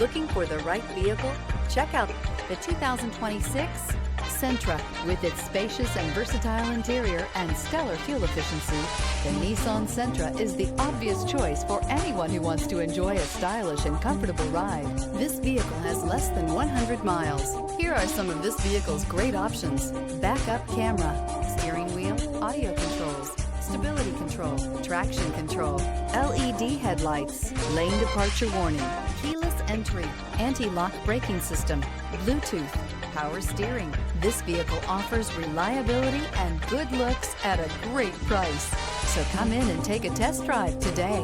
Looking for the right vehicle? Check out the 2026 Sentra. With its spacious and versatile interior and stellar fuel efficiency, the Nissan Sentra is the obvious choice for anyone who wants to enjoy a stylish and comfortable ride. This vehicle has less than 100 miles. Here are some of this vehicle's great options: backup camera, steering wheel audio controls, stability control, traction control, LED headlights, lane departure warning, keyless entry, anti-lock braking system, Bluetooth, power steering. This vehicle offers reliability and good looks at a great price. So come in and take a test drive today.